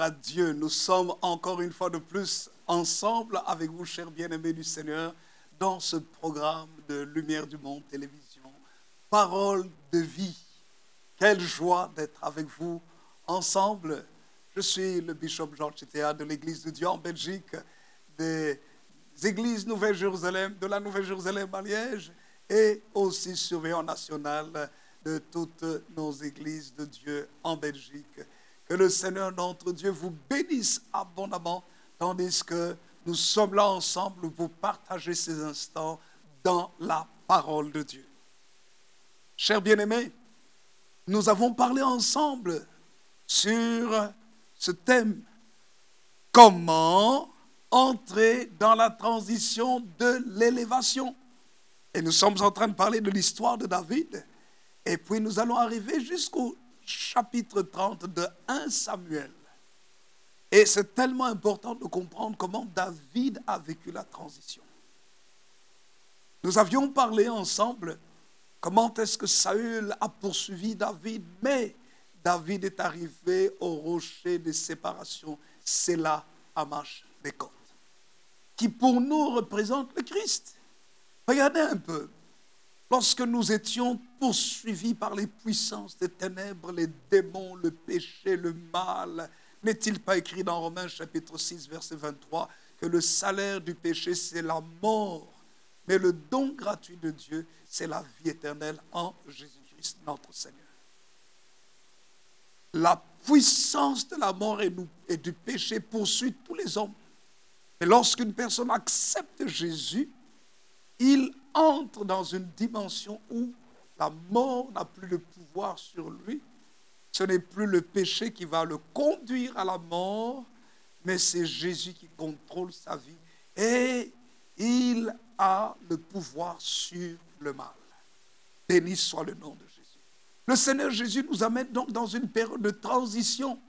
à Dieu. Nous sommes encore une fois de plus ensemble avec vous, chers bien-aimés du Seigneur, dans ce programme de Lumière du Monde Télévision. Parole de vie. Quelle joie d'être avec vous ensemble. Je suis le bishop Georges Chitea de l'Église de Dieu en Belgique, des Églises Nouvelle-Jérusalem, de la Nouvelle-Jérusalem à Liège et aussi surveillant national de toutes nos églises de Dieu en Belgique. Que le Seigneur notre Dieu vous bénisse abondamment, tandis que nous sommes là ensemble pour partager ces instants dans la parole de Dieu. Chers bien-aimés, nous avons parlé ensemble sur ce thème. Comment entrer dans la transition de l'élévation? Et nous sommes en train de parler de l'histoire de David. Et puis nous allons arriver jusqu'au chapitre 30 de 1 Samuel. Et c'est tellement important de comprendre comment David a vécu la transition. Nous avions parlé ensemble comment est-ce que Saül a poursuivi David, mais David est arrivé au rocher de séparation, Séla Hamash Bekot, qui pour nous représente le Christ. Regardez un peu. Lorsque nous étions poursuivis par les puissances des ténèbres, les démons, le péché, le mal, n'est-il pas écrit dans Romains chapitre 6, verset 23, que le salaire du péché, c'est la mort, mais le don gratuit de Dieu, c'est la vie éternelle en Jésus-Christ, notre Seigneur. La puissance de la mort et du péché poursuit tous les hommes. Et lorsqu'une personne accepte Jésus, il entre dans une dimension où la mort n'a plus de pouvoir sur lui. Ce n'est plus le péché qui va le conduire à la mort, mais c'est Jésus qui contrôle sa vie. Et il a le pouvoir sur le mal. Béni soit le nom de Jésus. Le Seigneur Jésus nous amène donc dans une période de transition.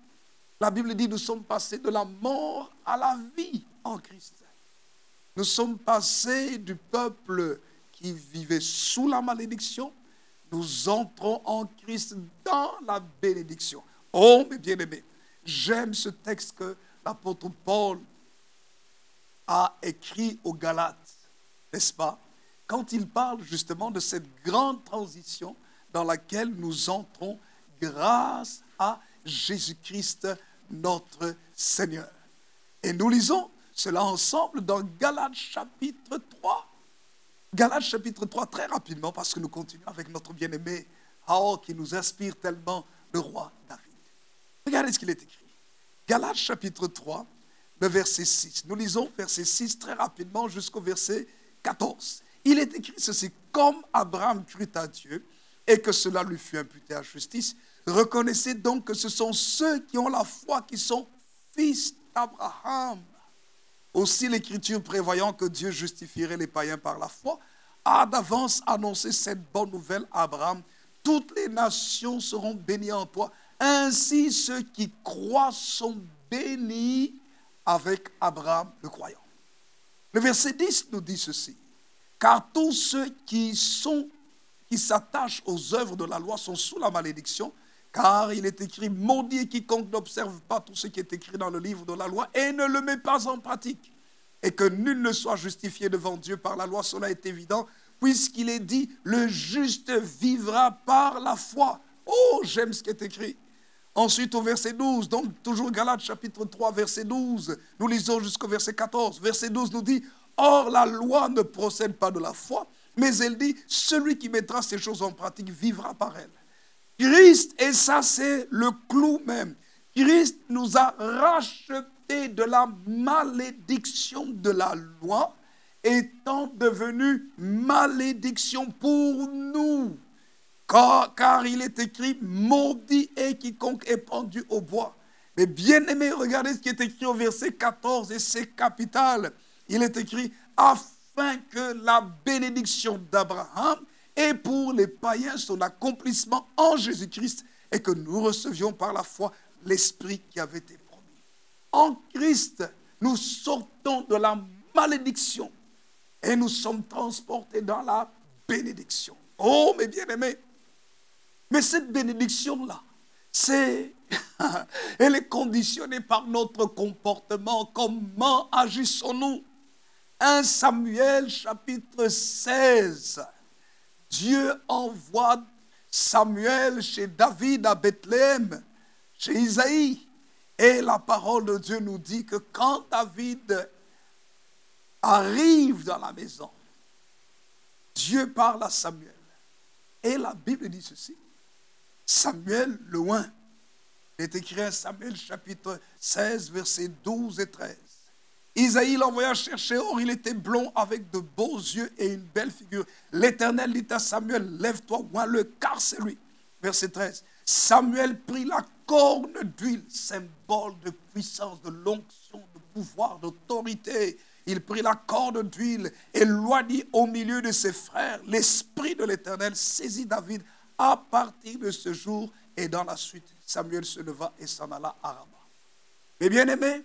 La Bible dit, nous sommes passés de la mort à la vie en Christ. Nous sommes passés du peuple qui vivait sous la malédiction. Nous entrons en Christ dans la bénédiction. Oh, mes bien-aimés, j'aime ce texte que l'apôtre Paul a écrit aux Galates, n'est-ce pas? Quand il parle justement de cette grande transition dans laquelle nous entrons grâce à Jésus-Christ, notre Seigneur. Et nous lisons cela ensemble dans Galates chapitre 3. Galates chapitre 3, très rapidement, parce que nous continuons avec notre bien-aimé, qui nous inspire tellement, le roi David. Regardez ce qu'il est écrit. Galates chapitre 3, le verset 6. Nous lisons verset 6 très rapidement jusqu'au verset 14. Il est écrit ceci: comme Abraham crut à Dieu et que cela lui fut imputé à justice, reconnaissez donc que ce sont ceux qui ont la foi qui sont fils d'Abraham. Aussi l'Écriture, prévoyant que Dieu justifierait les païens par la foi, a d'avance annoncé cette bonne nouvelle à Abraham: toutes les nations seront bénies en toi. Ainsi ceux qui croient sont bénis avec Abraham le croyant. Le verset 10 nous dit ceci: car tous ceux qui s'attachent aux œuvres de la loi sont sous la malédiction, car il est écrit: maudit quiconque n'observe pas tout ce qui est écrit dans le livre de la loi et ne le met pas en pratique. Et que nul ne soit justifié devant Dieu par la loi, cela est évident, puisqu'il est dit: le juste vivra par la foi. Oh, j'aime ce qui est écrit. Ensuite, au verset 12, donc toujours Galates chapitre 3, verset 12, nous lisons jusqu'au verset 14. Verset 12 nous dit: or la loi ne procède pas de la foi, mais elle dit: celui qui mettra ces choses en pratique vivra par elle. Christ, et ça c'est le clou même, Christ nous a rachetés de la malédiction de la loi, étant devenu malédiction pour nous. Car il est écrit: maudit est quiconque est pendu au bois. Mais bien aimé, regardez ce qui est écrit au verset 14 et c'est capital. Il est écrit: afin que la bénédiction d'Abraham ait pour les païens son accomplissement en Jésus-Christ et que nous recevions par la foi l'Esprit qui avait été promis. En Christ, nous sortons de la malédiction et nous sommes transportés dans la bénédiction. Oh, mes bien-aimés, mais cette bénédiction-là, Elle est conditionnée par notre comportement. Comment agissons-nous? 1 Samuel chapitre 16. Dieu envoie Samuel chez David à Bethléem, chez Isaïe. Et la parole de Dieu nous dit que quand David arrive dans la maison, Dieu parle à Samuel. Et la Bible dit ceci. Samuel le oint. Il est écrit en Samuel chapitre 16, versets 12 et 13. Isaïe l'envoya chercher, or il était blond avec de beaux yeux et une belle figure. L'Éternel dit à Samuel, lève-toi, oins-le, car c'est lui. Verset 13. Samuel prit la corne d'huile, symbole de puissance, de l'onction, de pouvoir, d'autorité. Il prit la corne d'huile et loignit au milieu de ses frères. L'Esprit de l'Éternel saisit David à partir de ce jour et dans la suite. Samuel se leva et s'en alla à Rama. Mais bien aimés,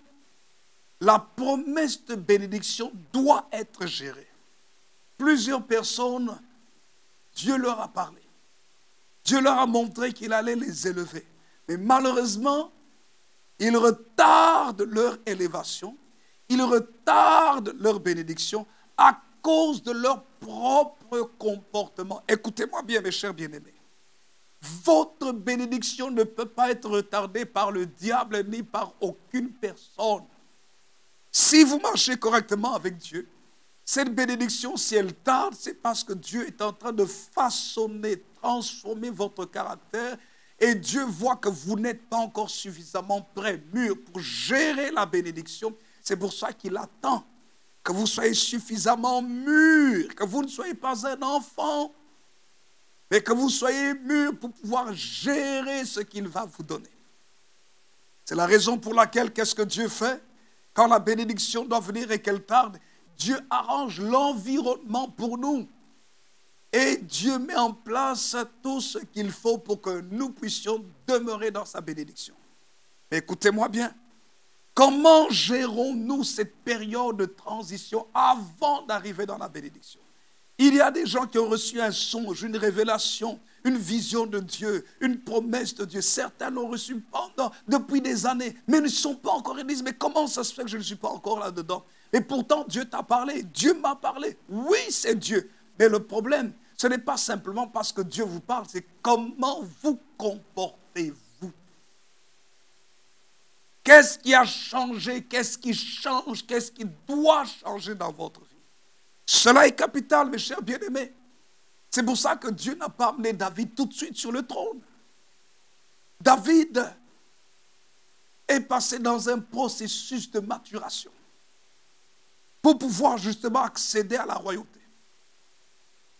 la promesse de bénédiction doit être gérée. Plusieurs personnes, Dieu leur a parlé. Dieu leur a montré qu'il allait les élever. Mais malheureusement, ils retardent leur élévation. Ils retardent leur bénédiction à cause de leur propre comportement. Écoutez-moi bien, mes chers bien-aimés. Votre bénédiction ne peut pas être retardée par le diable ni par aucune personne. Si vous marchez correctement avec Dieu, cette bénédiction, si elle tarde, c'est parce que Dieu est en train de façonner, transformer votre caractère et Dieu voit que vous n'êtes pas encore suffisamment prêt, mûr pour gérer la bénédiction. C'est pour ça qu'il attend que vous soyez suffisamment mûr, que vous ne soyez pas un enfant, mais que vous soyez mûr pour pouvoir gérer ce qu'il va vous donner. C'est la raison pour laquelle, qu'est-ce que Dieu fait? Quand la bénédiction doit venir et qu'elle tarde, Dieu arrange l'environnement pour nous. Et Dieu met en place tout ce qu'il faut pour que nous puissions demeurer dans sa bénédiction. Mais écoutez-moi bien, comment gérons-nous cette période de transition avant d'arriver dans la bénédiction? Il y a des gens qui ont reçu un songe, une révélation, une vision de Dieu, une promesse de Dieu. Certains l'ont reçu depuis des années, mais ne sont pas encore. Ils disent, mais comment ça se fait que je ne suis pas encore là-dedans? Et pourtant, Dieu t'a parlé, Dieu m'a parlé. Oui, c'est Dieu. Mais le problème, ce n'est pas simplement parce que Dieu vous parle, c'est comment vous comportez-vous. Qu'est-ce qui a changé? Qu'est-ce qui change? Qu'est-ce qui doit changer dans votre vie? Cela est capital, mes chers bien-aimés. C'est pour ça que Dieu n'a pas amené David tout de suite sur le trône. David est passé dans un processus de maturation pour pouvoir justement accéder à la royauté.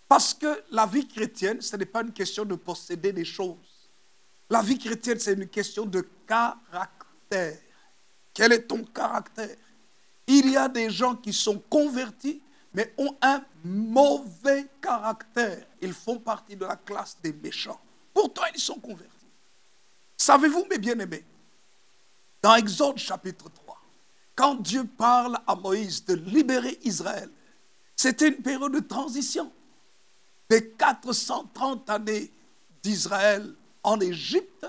Parce que la vie chrétienne, ce n'est pas une question de posséder des choses. La vie chrétienne, c'est une question de caractère. Quel est ton caractère? Il y a des gens qui sont convertis, mais ont un mauvais caractère. Ils font partie de la classe des méchants. Pourtant, ils sont convertis. Savez-vous, mes bien-aimés, dans Exode chapitre 3, quand Dieu parle à Moïse de libérer Israël, c'était une période de transition. Des 430 années d'Israël en Égypte,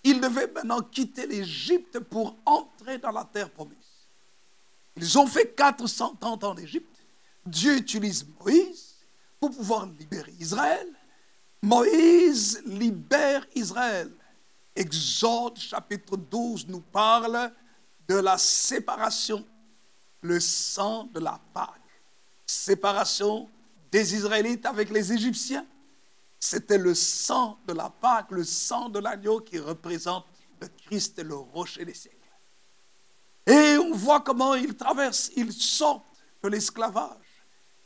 ils devaient maintenant quitter l'Égypte pour entrer dans la terre promise. Ils ont fait 400 ans en Égypte. Dieu utilise Moïse pour pouvoir libérer Israël. Moïse libère Israël. Exode chapitre 12 nous parle de la séparation, le sang de la Pâque. Séparation des Israélites avec les Égyptiens. C'était le sang de la Pâque, le sang de l'agneau qui représente le Christ et le rocher des siècles. Et on voit comment ils traversent, ils sortent de l'esclavage.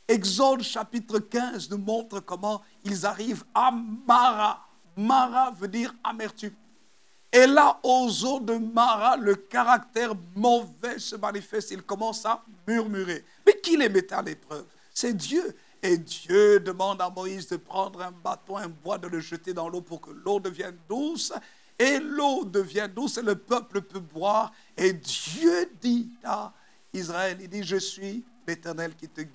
Exode chapitre 15 nous montre comment ils arrivent à Mara. Mara veut dire amertume. Et là, aux eaux de Mara, le caractère mauvais se manifeste. Ils commencent à murmurer. Mais qui les met à l'épreuve? C'est Dieu. Et Dieu demande à Moïse de prendre un bâton, un bois, de le jeter dans l'eau pour que l'eau devienne douce. Et l'eau devient douce et le peuple peut boire. Et Dieu dit à Israël, il dit, je suis l'Éternel qui te guérit.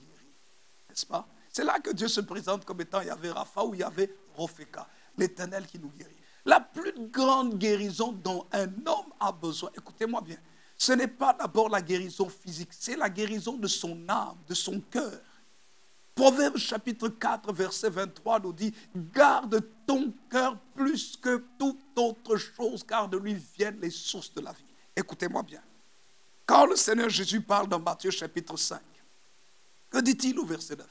N'est-ce pas? C'est là que Dieu se présente comme étant Yahvé Rapha ou Yahvé Ropheka, l'Éternel qui nous guérit. La plus grande guérison dont un homme a besoin, écoutez-moi bien, ce n'est pas d'abord la guérison physique, c'est la guérison de son âme, de son cœur. Proverbe chapitre 4, verset 23 nous dit, garde ton cœur plus que toute autre chose, car de lui viennent les sources de la vie. Écoutez-moi bien. Quand le Seigneur Jésus parle dans Matthieu chapitre 5, que dit-il au verset 9?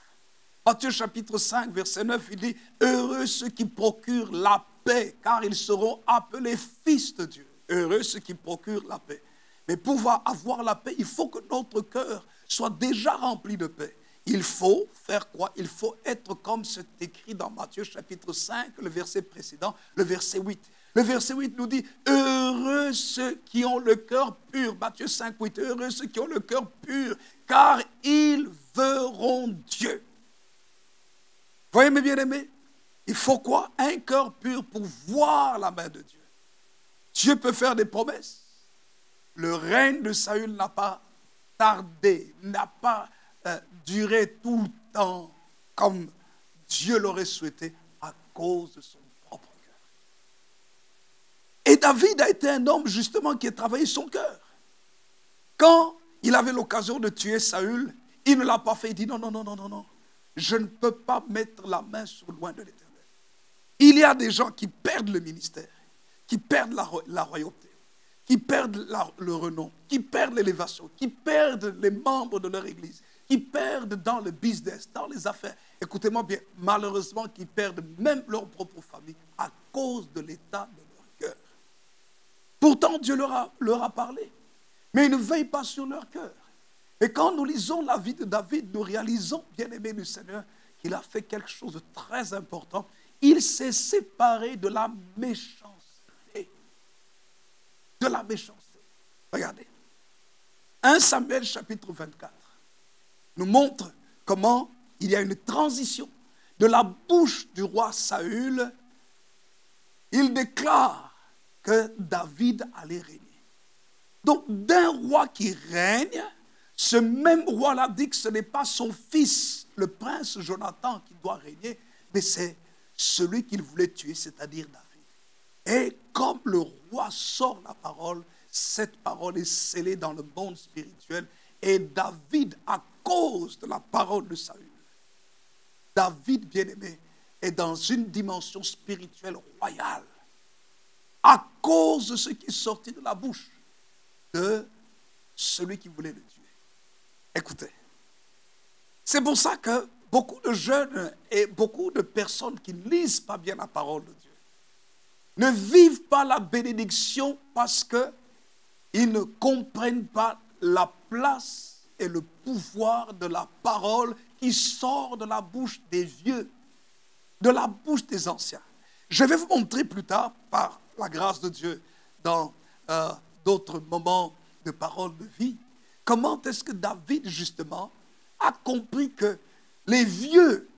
Matthieu chapitre 5, verset 9, il dit, heureux ceux qui procurent la paix, car ils seront appelés fils de Dieu. Heureux ceux qui procurent la paix. Mais pour avoir la paix, il faut que notre cœur soit déjà rempli de paix. Il faut faire quoi? Il faut être comme c'est écrit dans Matthieu chapitre 5, le verset précédent, le verset 8. Le verset 8 nous dit, heureux ceux qui ont le cœur pur. Matthieu 5, 8, heureux ceux qui ont le cœur pur, car ils verront Dieu. Voyez mes bien-aimés, il faut quoi? Un cœur pur pour voir la main de Dieu. Dieu peut faire des promesses. Le règne de Saül n'a pas tardé, n'a pas duré tout le temps comme Dieu l'aurait souhaité à cause de son propre cœur. Et David a été un homme justement qui a travaillé son cœur. Quand il avait l'occasion de tuer Saül, il ne l'a pas fait. Il dit non, non, non, non, non, non. Je ne peux pas mettre la main sur loin de l'Éternel. Il y a des gens qui perdent le ministère, qui perdent la royauté, qui perdent le renom, qui perdent l'élévation, qui perdent les membres de leur église, qui perdent dans le business, dans les affaires. Écoutez-moi bien, malheureusement, qui perdent même leur propre famille à cause de l'état de leur cœur. Pourtant, Dieu leur a parlé, mais ils ne veillent pas sur leur cœur. Et quand nous lisons la vie de David, nous réalisons, bien-aimé du Seigneur, qu'il a fait quelque chose de très important. Il s'est séparé de la méchanceté. De la méchanceté. Regardez. 1 Samuel chapitre 24 nous montre comment il y a une transition. De la bouche du roi Saül, il déclare que David allait régner. Donc d'un roi qui règne, ce même roi-là dit que ce n'est pas son fils, le prince Jonathan, qui doit régner, mais c'est celui qu'il voulait tuer, c'est-à-dire David. Et comme le roi sort la parole, cette parole est scellée dans le monde spirituel. Et David, à cause de la parole de Saül, David, bien-aimé, est dans une dimension spirituelle royale. À cause de ce qui est sorti de la bouche de celui qui voulait le tuer. Écoutez, c'est pour ça que beaucoup de jeunes et beaucoup de personnes qui ne lisent pas bien la parole de Dieu ne vivent pas la bénédiction parce qu'ils ne comprennent pas la place et le pouvoir de la parole qui sort de la bouche des vieux, de la bouche des anciens. Je vais vous montrer plus tard, par la grâce de Dieu, dans d'autres moments de parole de vie, comment est-ce que David, justement, a compris que les vieux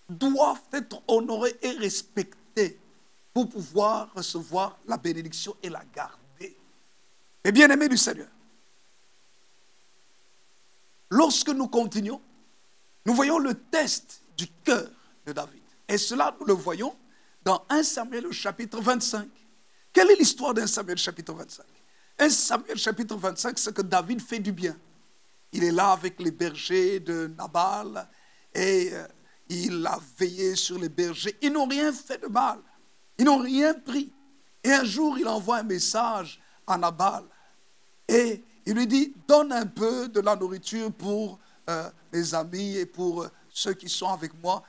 doivent être honorés et respectés pour pouvoir recevoir la bénédiction et la garder. Et bien-aimés du Seigneur, lorsque nous continuons, nous voyons le test du cœur de David. Et cela, nous le voyons dans 1 Samuel chapitre 25. Quelle est l'histoire d'un Samuel chapitre 25? 1 Samuel chapitre 25, c'est que David fait du bien. Il est là avec les bergers de Nabal et il a veillé sur les bergers. Ils n'ont rien fait de mal. Ils n'ont rien pris. Et un jour, il envoie un message à Nabal. Et il lui dit, donne un peu de la nourriture pour mes amis et pour ceux qui sont avec moi,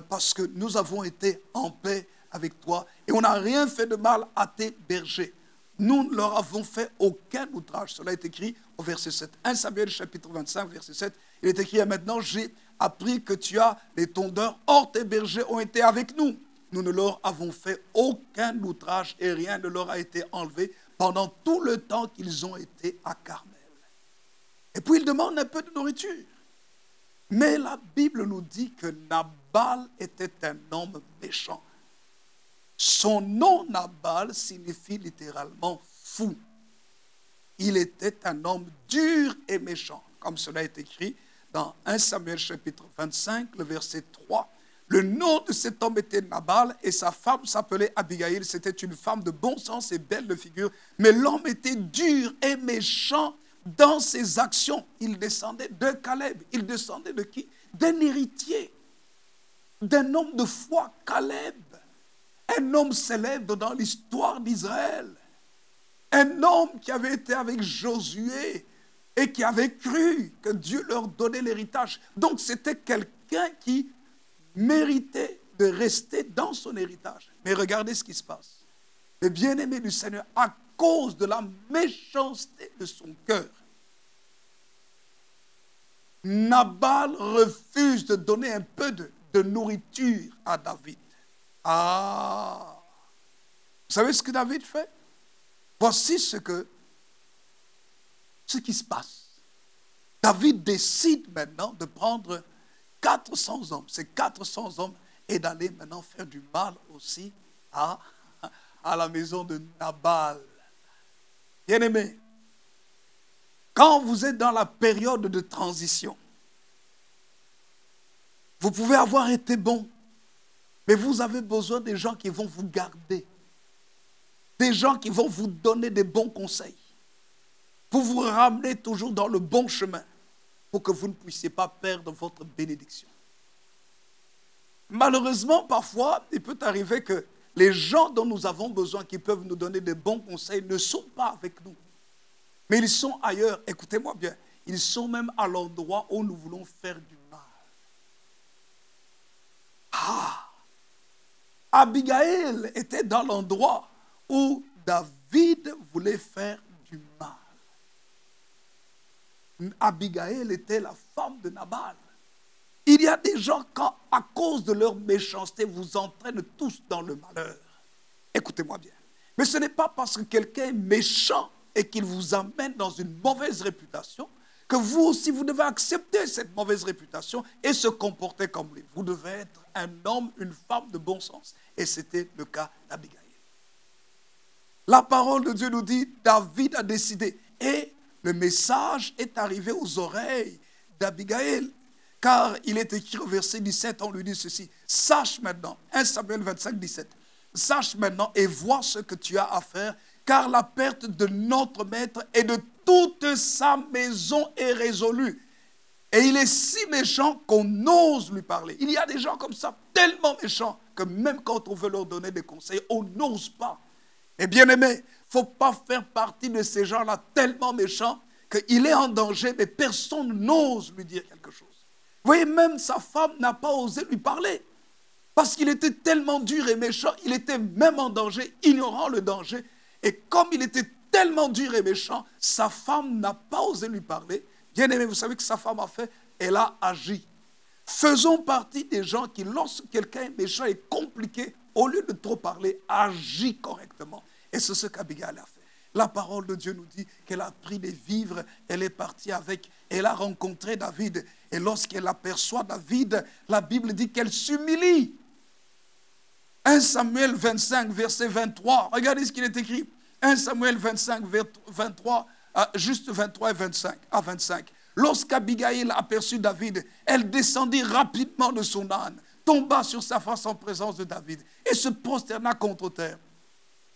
parce que nous avons été en paix avec toi et on n'a rien fait de mal à tes bergers. Nous ne leur avons fait aucun outrage. Cela est écrit au verset 7. 1 Samuel chapitre 25, verset 7. Il est écrit, et maintenant j'ai appris que tu as les tondeurs. Or tes bergers ont été avec nous. Nous ne leur avons fait aucun outrage et rien ne leur a été enlevé pendant tout le temps qu'ils ont été à Carmel. Et puis il demande un peu de nourriture. Mais la Bible nous dit que Nabal était un homme méchant. Son nom Nabal signifie littéralement fou. Il était un homme dur et méchant, comme cela est écrit dans 1 Samuel chapitre 25, le verset 3. Le nom de cet homme était Nabal et sa femme s'appelait Abigail. C'était une femme de bon sens et belle de figure. Mais l'homme était dur et méchant dans ses actions. Il descendait de Caleb. Il descendait de qui? D'un héritier, d'un homme de foi, Caleb. Un homme célèbre dans l'histoire d'Israël. Un homme qui avait été avec Josué et qui avait cru que Dieu leur donnait l'héritage. Donc c'était quelqu'un qui méritait de rester dans son héritage. Mais regardez ce qui se passe. Le bien-aimé du Seigneur, à cause de la méchanceté de son cœur, Nabal refuse de donner un peu de nourriture à David. Ah! Vous savez ce que David fait? Voici ce qui se passe. David décide maintenant de prendre 400 hommes, ces 400 hommes, et d'aller maintenant faire du mal aussi à la maison de Nabal. Bien-aimé, quand vous êtes dans la période de transition, vous pouvez avoir été bon, mais vous avez besoin des gens qui vont vous garder, des gens qui vont vous donner des bons conseils, pour vous ramener toujours dans le bon chemin, pour que vous ne puissiez pas perdre votre bénédiction. Malheureusement, parfois, il peut arriver que les gens dont nous avons besoin, qui peuvent nous donner des bons conseils, ne sont pas avec nous. Mais ils sont ailleurs. Écoutez-moi bien. Ils sont même à l'endroit où nous voulons faire du mal. Ah! Abigail était dans l'endroit où David voulait faire du mal. Abigail était la femme de Nabal. Il y a des gens quand, à cause de leur méchanceté, vous entraînent tous dans le malheur. Écoutez-moi bien. Mais ce n'est pas parce que quelqu'un est méchant et qu'il vous amène dans une mauvaise réputation que vous aussi, vous devez accepter cette mauvaise réputation et se comporter comme lui. Vous devez être un homme, une femme de bon sens. Et c'était le cas d'Abigail. La parole de Dieu nous dit, David a décidé. Et le message est arrivé aux oreilles d'Abigail. Car il est écrit au verset 17, on lui dit ceci. Sache maintenant, 1 Samuel 25, 17. Sache maintenant et vois ce que tu as à faire, car la perte de notre maître et de toute sa maison est résolue. Et il est si méchant qu'on ose lui parler. Il y a des gens comme ça, tellement méchants, que même quand on veut leur donner des conseils, on n'ose pas. Et bien aimé, il ne faut pas faire partie de ces gens-là tellement méchants qu'il est en danger, mais personne n'ose lui dire quelque chose. Vous voyez, même sa femme n'a pas osé lui parler. Parce qu'il était tellement dur et méchant, il était même en danger, ignorant le danger. Et comme il était tellement dur et méchant, sa femme n'a pas osé lui parler. Bien aimé, vous savez que sa femme a fait? Elle a agi. Faisons partie des gens qui, lorsque quelqu'un est méchant et compliqué, au lieu de trop parler, agit correctement. Et c'est ce qu'Abigail a fait. La parole de Dieu nous dit qu'elle a pris des vivres, elle est partie avec, elle a rencontré David. Et lorsqu'elle aperçoit David, la Bible dit qu'elle s'humilie. 1 Samuel 25, verset 23. Regardez ce qu'il est écrit. 1 Samuel 25, 23, juste 23 et 25, à 25. Lorsqu'Abigail aperçut David, elle descendit rapidement de son âne, tomba sur sa face en présence de David et se prosterna contre terre.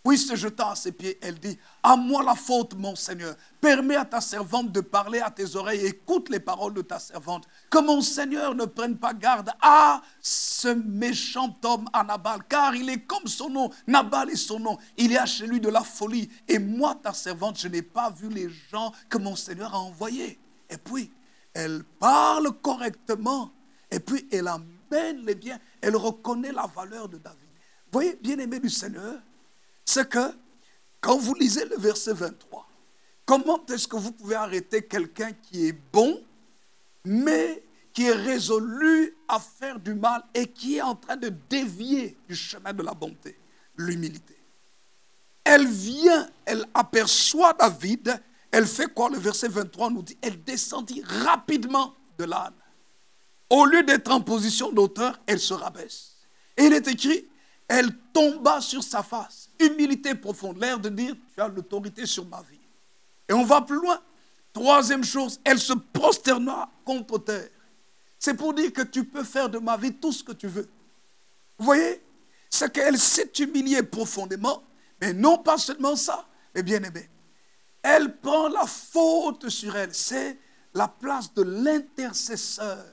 Puis se jetant à ses pieds, elle dit, « À moi la faute, mon Seigneur. Permets à ta servante de parler à tes oreilles et écoute les paroles de ta servante. Que mon Seigneur ne prenne pas garde à ce méchant homme, à Nabal, car il est comme son nom. Nabal est son nom. Il y a chez lui de la folie. Et moi, ta servante, je n'ai pas vu les gens que mon Seigneur a envoyés. » Et puis, elle parle correctement. Et puis, elle amène les biens. Elle reconnaît la valeur de David. Vous voyez, bien-aimé du Seigneur, c'est que, quand vous lisez le verset 23, comment est-ce que vous pouvez arrêter quelqu'un qui est bon, mais qui est résolu à faire du mal et qui est en train de dévier du chemin de la bonté, l'humilité? Elle vient, elle aperçoit David, elle fait quoi? Le verset 23 nous dit, elle descendit rapidement de l'âne. Au lieu d'être en position d'auteur, elle se rabaisse. Et il est écrit, elle tomba sur sa face. Humilité profonde, l'air de dire, tu as l'autorité sur ma vie. Et on va plus loin. Troisième chose, elle se prosterna contre terre. C'est pour dire que tu peux faire de ma vie tout ce que tu veux. Vous voyez? C'est qu'elle s'est humiliée profondément, mais non pas seulement ça, mais bien aimé. Elle prend la faute sur elle. C'est la place de l'intercesseur,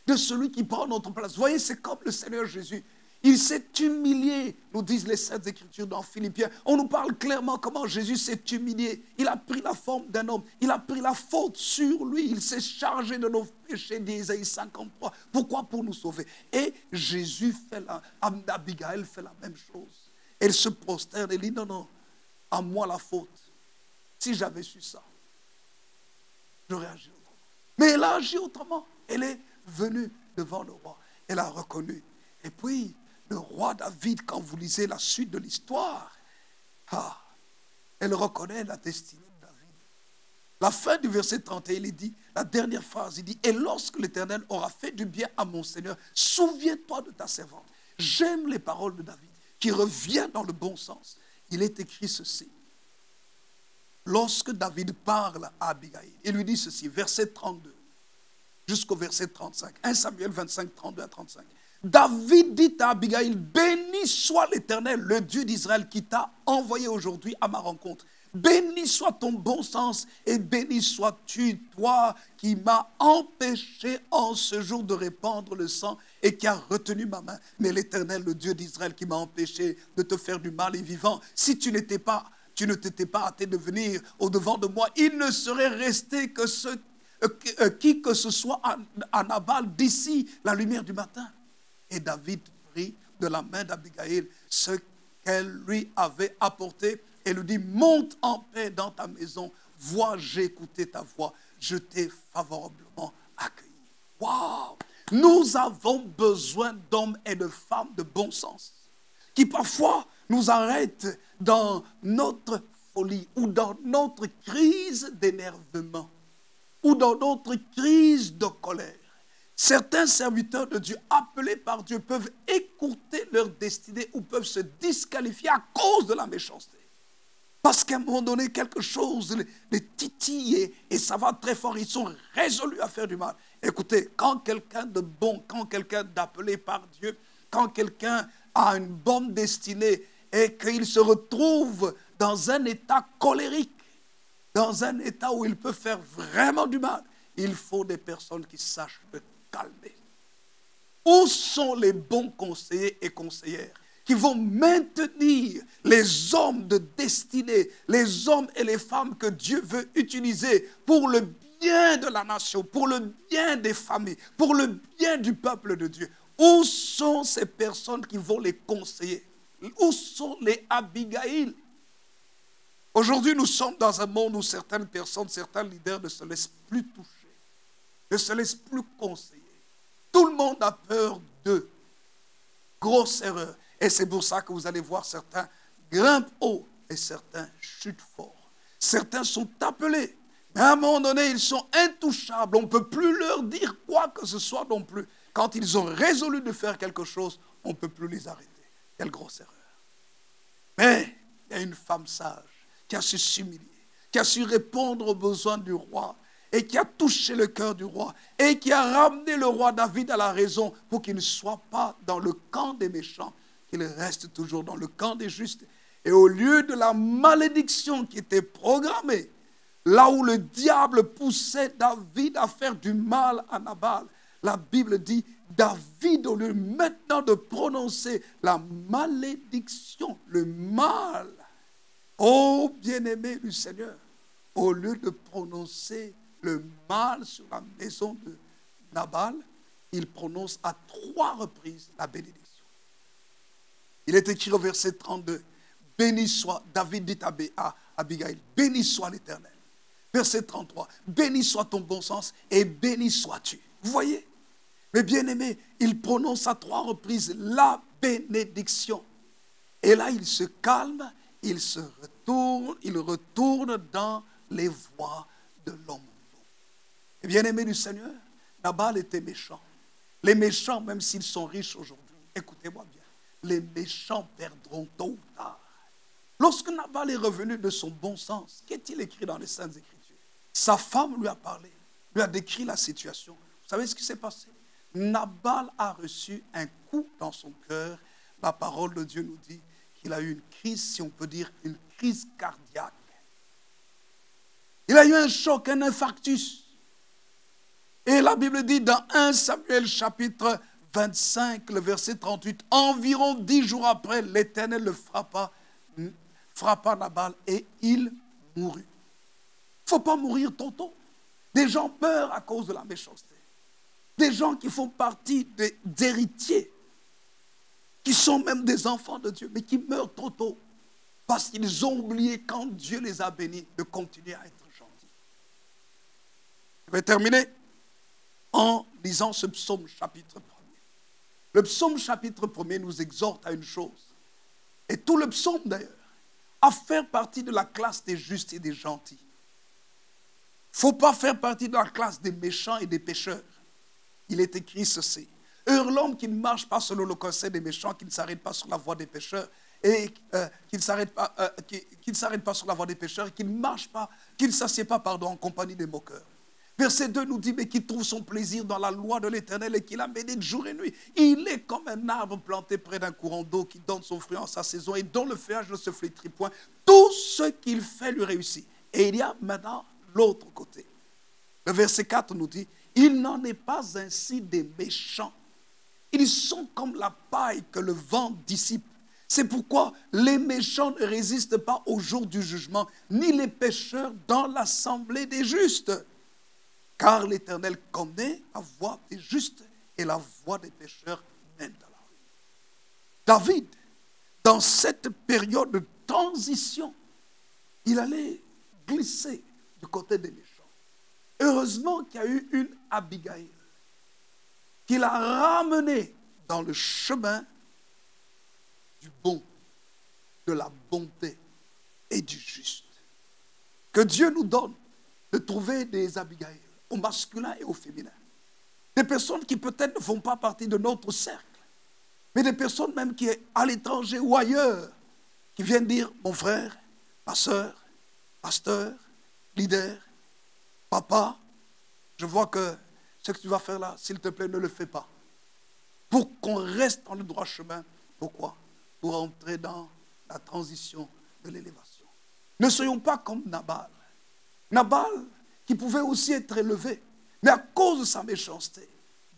de celui qui prend notre place. Vous voyez, c'est comme le Seigneur Jésus. Il s'est humilié, nous disent les Saintes Écritures dans Philippiens. On nous parle clairement comment Jésus s'est humilié. Il a pris la forme d'un homme. Il a pris la faute sur lui. Il s'est chargé de nos péchés, dit Isaïe 53. Pourquoi? Pour nous sauver. Et Jésus fait Abigail fait la même chose. Elle se prosterne et dit non, non, à moi la faute. Si j'avais su ça, j'aurais agi autrement. Mais elle a agi autrement. Elle est venue devant le roi. Elle a reconnu. Et puis, le roi David, quand vous lisez la suite de l'histoire, elle reconnaît la destinée de David. La fin du verset 31, il dit, la dernière phrase, il dit, et lorsque l'Éternel aura fait du bien à mon Seigneur, souviens-toi de ta servante. J'aime les paroles de David, qui revient dans le bon sens. Il est écrit ceci. Lorsque David parle à Abigail, il lui dit ceci, verset 32, jusqu'au verset 35, 1 Samuel 25, 32 à 35. David dit à Abigail, béni soit l'Éternel, le Dieu d'Israël qui t'a envoyé aujourd'hui à ma rencontre. Béni soit ton bon sens et béni sois-tu, toi qui m'as empêché en ce jour de répandre le sang et qui a retenu ma main. Mais l'Éternel, le Dieu d'Israël qui m'a empêché de te faire du mal est vivant. Si tu ne t'étais pas hâté de venir au-devant de moi, il ne serait resté que qui que ce soit à Nabal d'ici la lumière du matin. Et David prit de la main d'Abigail ce qu'elle lui avait apporté et lui dit, monte en paix dans ta maison, vois, j'ai écouté ta voix, je t'ai favorablement accueilli. Waouh! Nous avons besoin d'hommes et de femmes de bon sens qui parfois nous arrêtent dans notre folie ou dans notre crise d'énervement ou dans notre crise de colère. Certains serviteurs de Dieu appelés par Dieu peuvent écourter leur destinée ou peuvent se disqualifier à cause de la méchanceté. Parce qu'à un moment donné, quelque chose les titille et ça va très fort. Ils sont résolus à faire du mal. Écoutez, quand quelqu'un de bon, quand quelqu'un d'appelé par Dieu, quand quelqu'un a une bonne destinée et qu'il se retrouve dans un état colérique, dans un état où il peut faire vraiment du mal, il faut des personnes qui sachent le calmer. Où sont les bons conseillers et conseillères qui vont maintenir les hommes de destinée, les hommes et les femmes que Dieu veut utiliser pour le bien de la nation, pour le bien des familles, pour le bien du peuple de Dieu? Où sont ces personnes qui vont les conseiller? Où sont les Abigail? Aujourd'hui, nous sommes dans un monde où certaines personnes, certains leaders ne se laissent plus toucher, ne se laissent plus conseiller. Tout le monde a peur d'eux. Grosse erreur. Et c'est pour ça que vous allez voir certains grimpent haut et certains chutent fort. Certains sont appelés, mais à un moment donné, ils sont intouchables. On ne peut plus leur dire quoi que ce soit non plus. Quand ils ont résolu de faire quelque chose, on ne peut plus les arrêter. Quelle grosse erreur. Mais il y a une femme sage qui a su s'humilier, qui a su répondre aux besoins du roi et qui a touché le cœur du roi et qui a ramené le roi David à la raison pour qu'il ne soit pas dans le camp des méchants, qu'il reste toujours dans le camp des justes. Et au lieu de la malédiction qui était programmée, là où le diable poussait David à faire du mal à Nabal, la Bible dit, David, au lieu maintenant de prononcer la malédiction, le mal, ô bien-aimé du Seigneur, au lieu de prononcer le mal sur la maison de Nabal, il prononce à 3 reprises la bénédiction. Il est écrit au verset 32, béni soit, David dit à Abigail, béni soit l'Éternel. Verset 33, béni soit ton bon sens et béni sois-tu. Vous voyez? Mais bien aimé, il prononce à 3 reprises la bénédiction. Et là, il se calme, il retourne dans les voies de l'homme. Et bien aimé du Seigneur, Nabal était méchant. Les méchants, même s'ils sont riches aujourd'hui, écoutez-moi bien, les méchants perdront tôt ou tard. Lorsque Nabal est revenu de son bon sens, qu'est-il écrit dans les Saintes Écritures? Sa femme lui a parlé, lui a décrit la situation. Vous savez ce qui s'est passé? Nabal a reçu un coup dans son cœur la parole de Dieu nous dit qu'il a eu une crise, si on peut dire, une crise cardiaque. Il a eu un choc, un infarctus. Et la Bible dit dans 1 Samuel chapitre 25, le verset 38, environ 10 jours après, l'Éternel le frappa Nabal et il mourut. Il ne faut pas mourir tonton. Des gens meurent à cause de la méchanceté. Des gens qui font partie d'héritiers, qui sont même des enfants de Dieu, mais qui meurent trop tôt parce qu'ils ont oublié quand Dieu les a bénis de continuer à être gentils. Je vais terminer en lisant ce psaume chapitre 1er. Le psaume chapitre 1er nous exhorte à une chose, et tout le psaume d'ailleurs, à faire partie de la classe des justes et des gentils. Il ne faut pas faire partie de la classe des méchants et des pécheurs. Il est écrit ceci. Heureux l'homme qui ne marche pas selon le conseil des méchants, qui ne s'arrête pas sur la voie des pécheurs, et qui ne s'arrête pas sur la voie des pécheurs, et qui ne marche pas, qui ne s'assied pas, en compagnie des moqueurs. Verset 2 nous dit, mais qui trouve son plaisir dans la loi de l'Éternel et qui la médite jour et nuit. Il est comme un arbre planté près d'un courant d'eau qui donne son fruit en sa saison et dont le feuillage ne se flétrit point. Tout ce qu'il fait lui réussit. Et il y a maintenant l'autre côté. Le verset 4 nous dit, il n'en est pas ainsi des méchants. Ils sont comme la paille que le vent dissipe. C'est pourquoi les méchants ne résistent pas au jour du jugement, ni les pécheurs dans l'assemblée des justes. Car l'Éternel connaît la voie des justes et la voie des pécheurs mène à la ruine. David, dans cette période de transition, il allait glisser du côté des méchants. Heureusement qu'il y a eu une Abigail qui l'a ramené dans le chemin du bon, de la bonté et du juste. Que Dieu nous donne de trouver des Abigail au masculin et au féminin. Des personnes qui peut-être ne font pas partie de notre cercle, mais des personnes même qui sont à l'étranger ou ailleurs, qui viennent dire, mon frère, ma soeur, pasteur, leader, papa, je vois que ce que tu vas faire là, s'il te plaît, ne le fais pas. Pour qu'on reste dans le droit chemin. Pourquoi? Pour entrer dans la transition de l'élévation. Ne soyons pas comme Nabal. Nabal, qui pouvait aussi être élevé, mais à cause de sa méchanceté,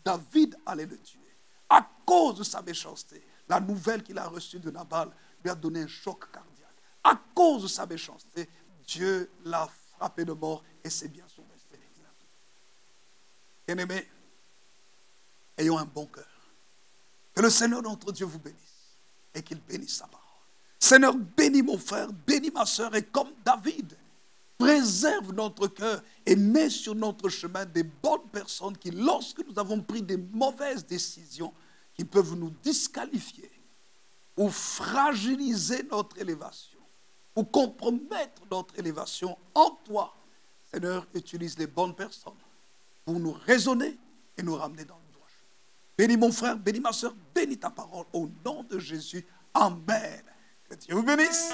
David allait le tuer. À cause de sa méchanceté, la nouvelle qu'il a reçue de Nabal lui a donné un choc cardiaque. À cause de sa méchanceté, Dieu l'a frappé de mort et ses biens sont restés. Bien-aimés, ayons un bon cœur. Que le Seigneur notre Dieu vous bénisse et qu'il bénisse sa parole. Seigneur, bénis mon frère, bénis ma soeur et comme David, préserve notre cœur et mets sur notre chemin des bonnes personnes qui, lorsque nous avons pris des mauvaises décisions, qui peuvent nous disqualifier ou fragiliser notre élévation ou compromettre notre élévation en toi, Seigneur, utilise les bonnes personnes pour nous raisonner et nous ramener dans le droit chemin. Bénis mon frère, bénis ma soeur, bénis ta parole au nom de Jésus. Amen. Que Dieu vous bénisse.